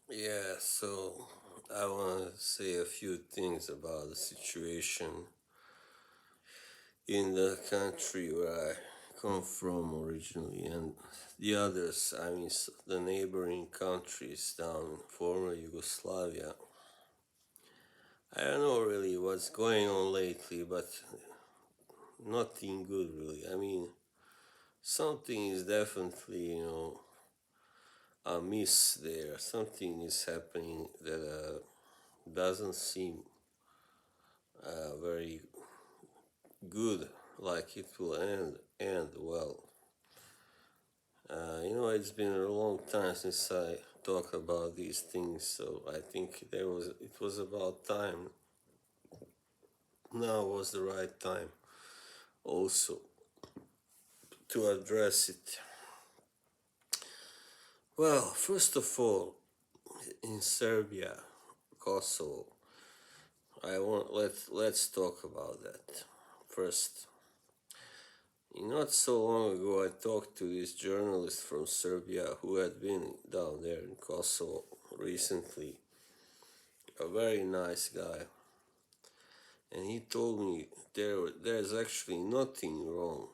Yeah, so I want to say a few things about the situation in the country where I come from originally and the others, the neighboring countries down in former Yugoslavia. I don't know really what's going on lately, but nothing good really. Something is definitely, amiss there. Something is happening that doesn't seem very good, like it will end well. It's been a long time since I talk about these things, so I think it was about time. Now was the right time also to address it. Well, first of all, in Serbia, Kosovo, let's talk about that first. Not so long ago, I talked to this journalist from Serbia who had been down there in Kosovo recently. A very nice guy, and he told me there's actually nothing wrong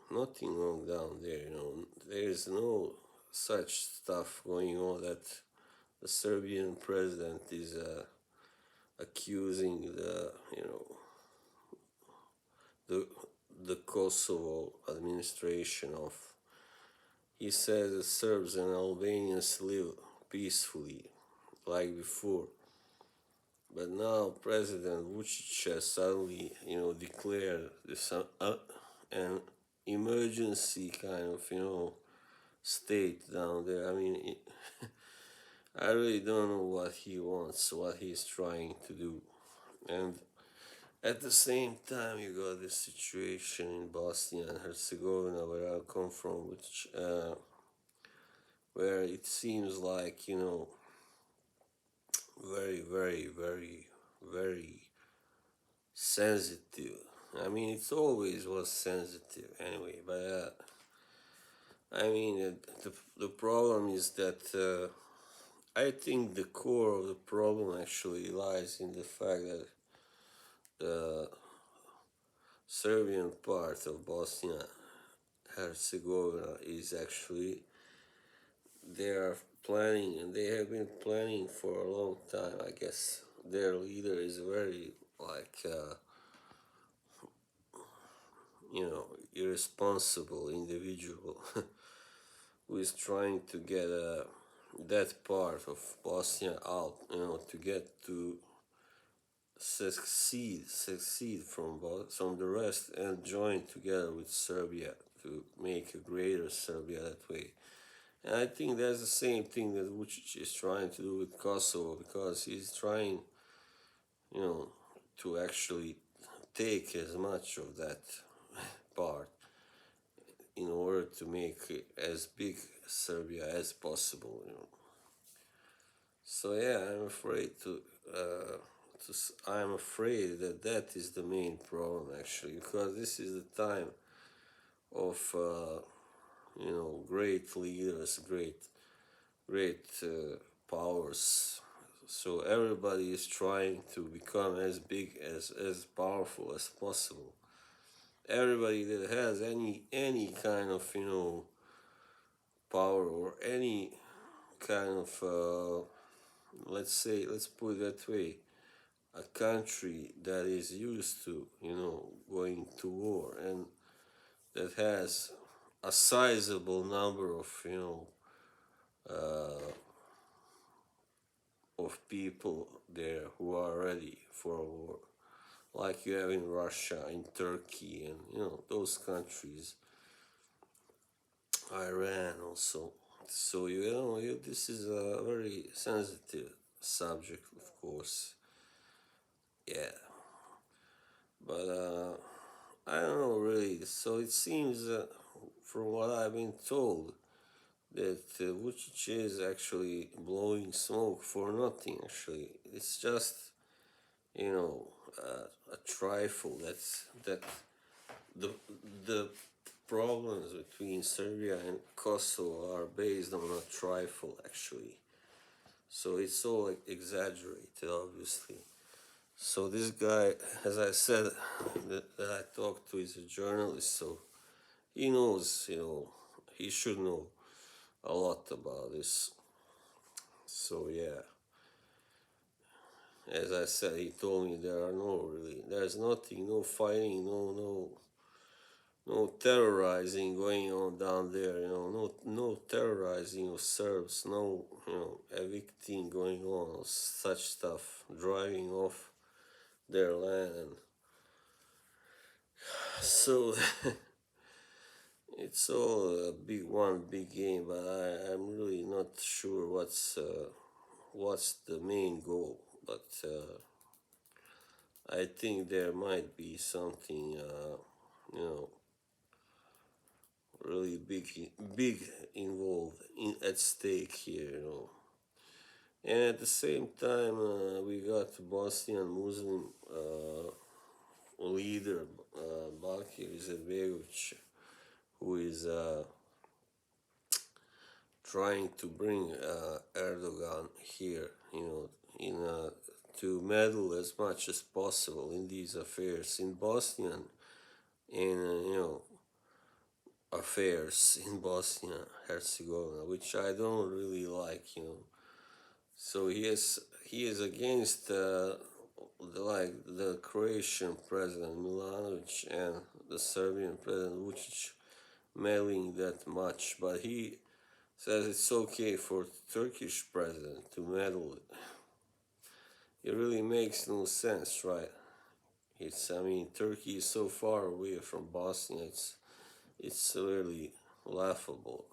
down there. There's no such stuff going on that the Serbian president is accusing the the Kosovo administration of. He says the Serbs and Albanians live peacefully like before. But now President Vučić has suddenly, declared an emergency kind of, state down there. I really don't know what he wants, what he's trying to do. And at the same time, you got this situation in Bosnia and Herzegovina, where I come from, where it seems like, very, very, very, very sensitive. It always was sensitive anyway, but the problem is that I think the core of the problem actually lies in the fact that the Serbian part of Bosnia Herzegovina is actually they are planning and they have been planning for a long time. I guess their leader is very like irresponsible individual who is trying to get that part of Bosnia out, to get to succeed from the rest and join together with Serbia to make a greater Serbia that way. And I think that's the same thing that Vucic is trying to do with Kosovo, because he's trying, you know, to actually take as much of that part in order to make as big Serbia as possible. So yeah, I'm afraid that that is the main problem actually, because this is the time of great leaders, great powers. So everybody is trying to become as big as powerful as possible. Everybody that has any kind of power or any kind of let's put it that way, a country that is used to going to war and that has a sizable number of people there who are ready for a war, like you have in Russia, in Turkey, and those countries, Iran also. So this is a very sensitive subject, of course. Yeah, but I don't know really. So it seems, from what I've been told, that Vucic is actually blowing smoke for nothing. Actually, it's just a trifle. That the the problems between Serbia and Kosovo are based on a trifle actually. So it's all exaggerated, obviously. So this guy, as I said, that I talked to, is a journalist, so he knows, he should know a lot about this. So yeah, as I said, he told me there's nothing, no fighting, no terrorizing going on down there, no terrorizing of Serbs, no, evicting going on, such stuff, driving off their land, and so it's all a big game, but I'm really not sure what's the main goal, but I think there might be something, you know, really big involved at stake here, And at the same time, we got Bosnian Muslim leader Bakir Izetbegovic, who is trying to bring Erdogan here, in to meddle as much as possible in these affairs in Bosnia and affairs in Bosnia Herzegovina, which I don't really like. So he is against the Croatian president Milanovic and the Serbian president Vučić meddling that much, but he says it's okay for Turkish president to meddle. It really makes no sense, right? Turkey is so far away from Bosnia. It's really laughable.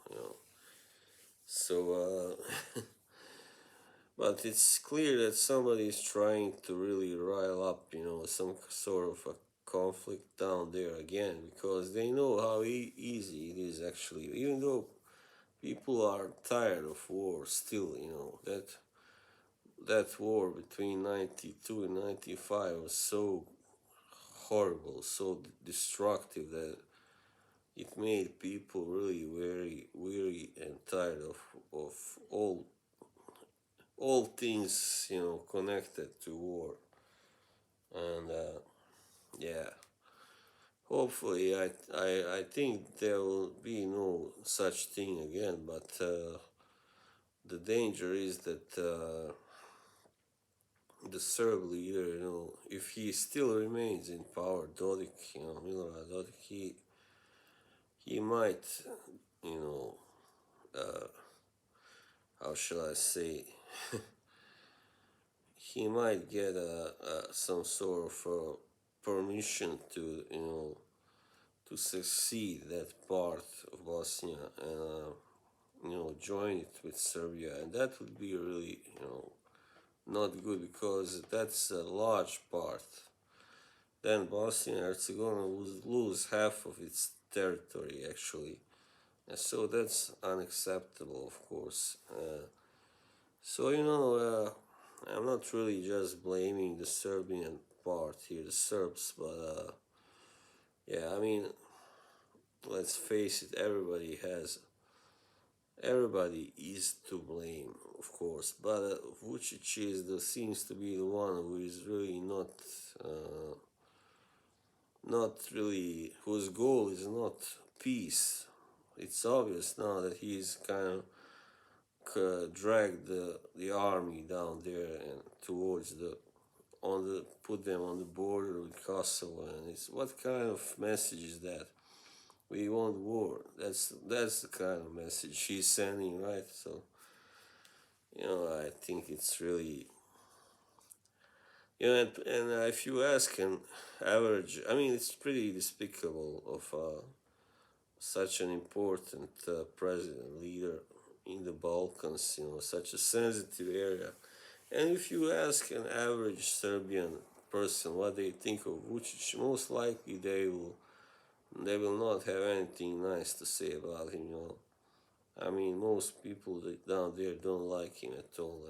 So, but it's clear that somebody is trying to really rile up, some sort of a conflict down there again, because they know how easy it is actually, even though people are tired of war still, that war between 92 and 95 was so horrible, so destructive that it made people really very weary and tired of all things, connected to war. And yeah, hopefully, I think there will be no such thing again, but the danger is that the Serb leader, if he still remains in power, Dodik, Milorad Dodik, he might, you know, uh, how shall I say, he might get some sort of permission to, to succeed that part of Bosnia and, join it with Serbia. And that would be really, not good, because that's a large part. Then Bosnia and Herzegovina would lose half of its territory, actually. And so that's unacceptable, of course. So, I'm not really just blaming the Serbian part here, the Serbs, but yeah, let's face it, everybody is to blame, of course, but Vucic seems to be the one who is really not really, whose goal is not peace. It's obvious now that he's kind of dragged the army down there and towards put them on the border with Kosovo, and it's, what kind of message is that? We want war. That's the kind of message she's sending, right? So, I think it's really, and if you ask an average, it's pretty despicable of such an important president leader in the Balkans, such a sensitive area. And if you ask an average Serbian person what they think of Vucic, most likely they will not have anything nice to say about him. Most people down there don't like him at all,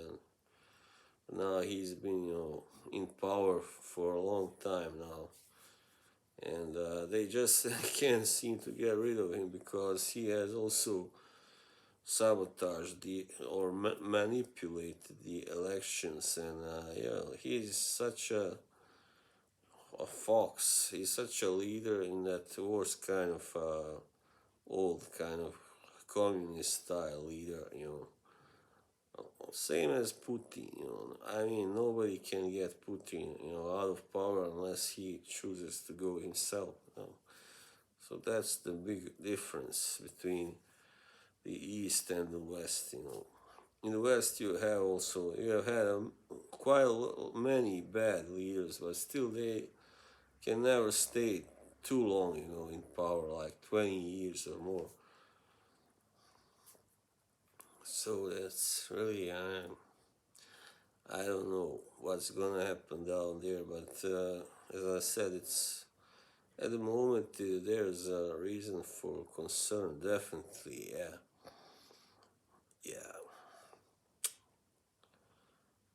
and now he's been, in power for a long time now, and they just can't seem to get rid of him, because he has also sabotage the or manipulate the elections, and he's such a fox. He's such a leader in that worst kind of old kind of communist style leader. Same as Putin. I mean, nobody can get Putin out of power unless he chooses to go himself. So that's the big difference between the East and the West. In the West, you have had quite many bad leaders, but still they can never stay too long, in power, like 20 years or more. So that's really, I don't know what's gonna happen down there, but as I said, it's at the moment there's a reason for concern, definitely, yeah, yeah,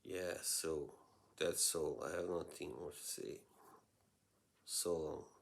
yeah. So that's all. I have nothing more to say. So long.